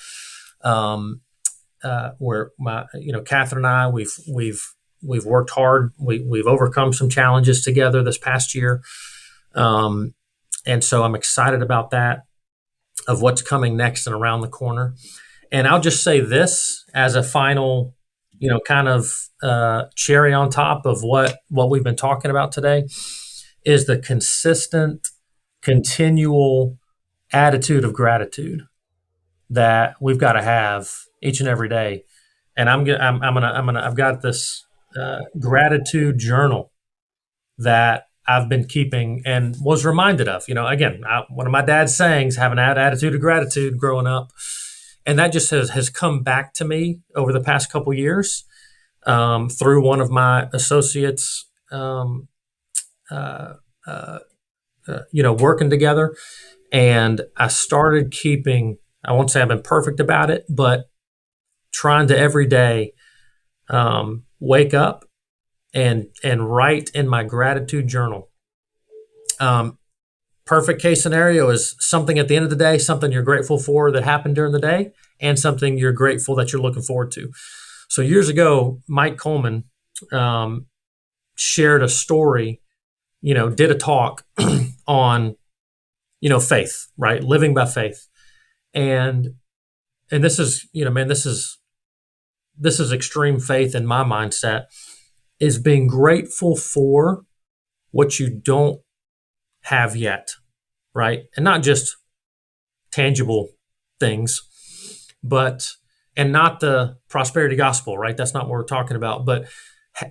Where Catherine and I, we've worked hard. We've overcome some challenges together this past year. And so I'm excited about that, of what's coming next and around the corner. And I'll just say this as a final, kind of cherry on top of what we've been talking about today, is the consistent, continual attitude of gratitude that we've got to have each and every day. And I've got this gratitude journal that I've been keeping and was reminded of. Again, one of my dad's sayings, have an attitude of gratitude growing up. And that just has come back to me over the past couple years through one of my associates, working together. And I started keeping, I won't say I've been perfect about it, but trying to every day wake up and write in my gratitude journal. Perfect case scenario is something at the end of the day, something you're grateful for that happened during the day, and something you're grateful that you're looking forward to. So years ago, Mike Coleman shared a story, did a talk on, faith, right? Living by faith. And this is, this is extreme faith in my mindset, is being grateful for what you don't have yet, right? And not just tangible things, and not the prosperity gospel, right? That's not what we're talking about, but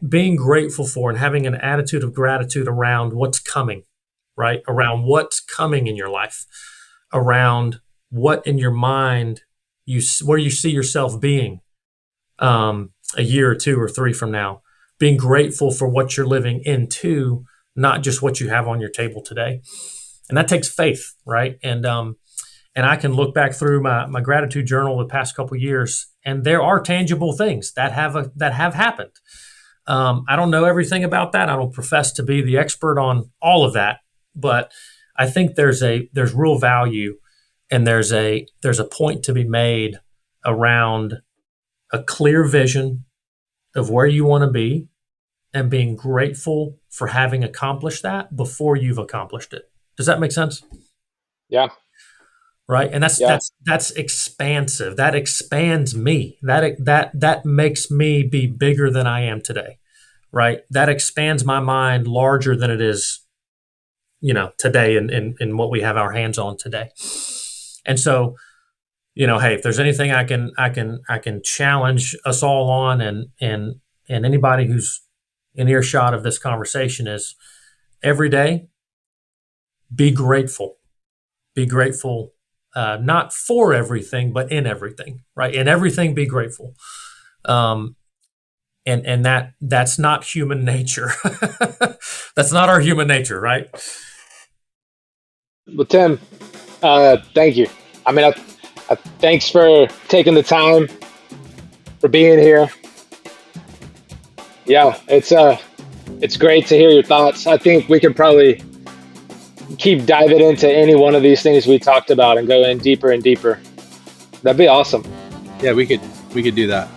being grateful for and having an attitude of gratitude around what's coming, right? Around what's coming in your life, around what in your mind where you see yourself being a year or 2 or 3 from now. Being grateful for what you're living into, not just what you have on your table today. And that takes faith, right? And I can look back through my gratitude journal the past couple of years, and there are tangible things that have happened. I don't know everything about that. I don't profess to be the expert on all of that, but I think there's real value, and there's a point to be made around a clear vision of where you want to be and being grateful for having accomplished that before you've accomplished it. Does that make sense? Yeah. Right. And that's expansive. That expands me. That makes me be bigger than I am today. Right. That expands my mind larger than it is, today in what we have our hands on today. And so, hey, if there's anything I can challenge us all on, and anybody who's in earshot of this conversation, is every day, be grateful. Be grateful, not for everything, but in everything, right? In everything, be grateful. And that's not human nature. That's not our human nature, right? Well, Tim, thank you. I mean, thanks for taking the time, for being here. Yeah, it's great to hear your thoughts. I think we could probably keep diving into any one of these things we talked about and go in deeper and deeper. That'd be awesome. Yeah, we could do that.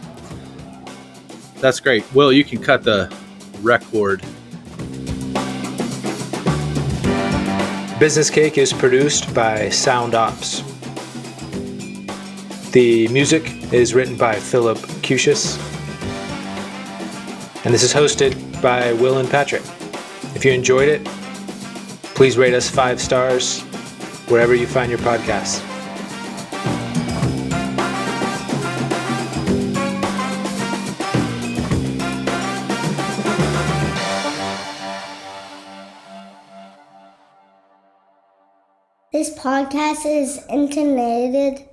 That's great. Will, you can cut the record. Business Cake is produced by Sound Ops. The music is written by Philip Cusius. And this is hosted by Will and Patrick. If you enjoyed it, please rate us 5 stars wherever you find your podcasts. This podcast is intended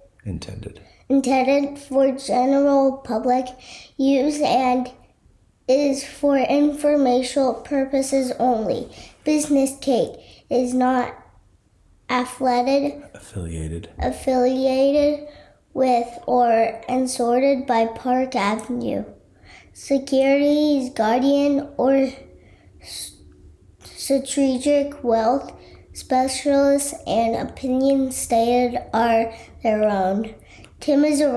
for general public use and is for informational purposes only. Business Cake is not affiliated with or endorsed by Park Avenue, Securities Guardian, or Strategic Wealth Specialists, and opinions stated are their own. Tim is a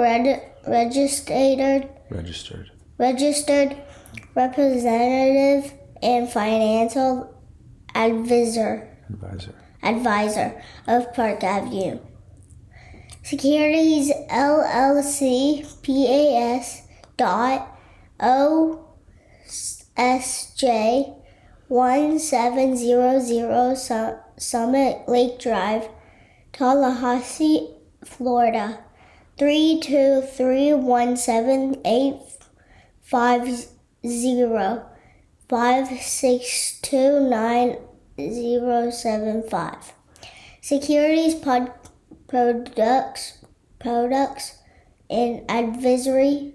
registered representative and financial advisor of Park Avenue Securities LLC, PAS .OSJ 1700 Summit Lake Drive, Tallahassee, Florida 323178056290075. Securities products and advisory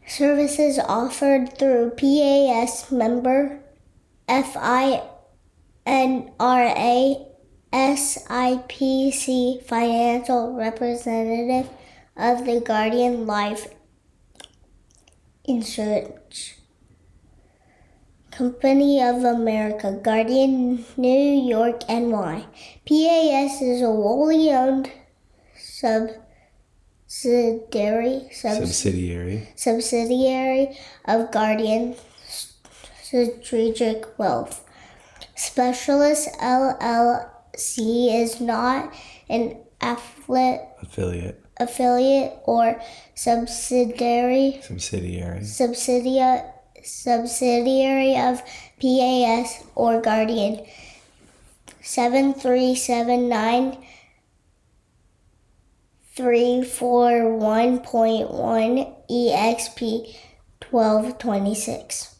services offered through PAS member FINRA SIPC, financial representative of the Guardian Life Insurance Company of America, Guardian, New York, NY. PAS is a wholly owned subsidiary of Guardian Strategic Wealth Specialists LLC, is not an affiliate or subsidiary of PAS or Guardian. 7379 341.1 EXP 1226.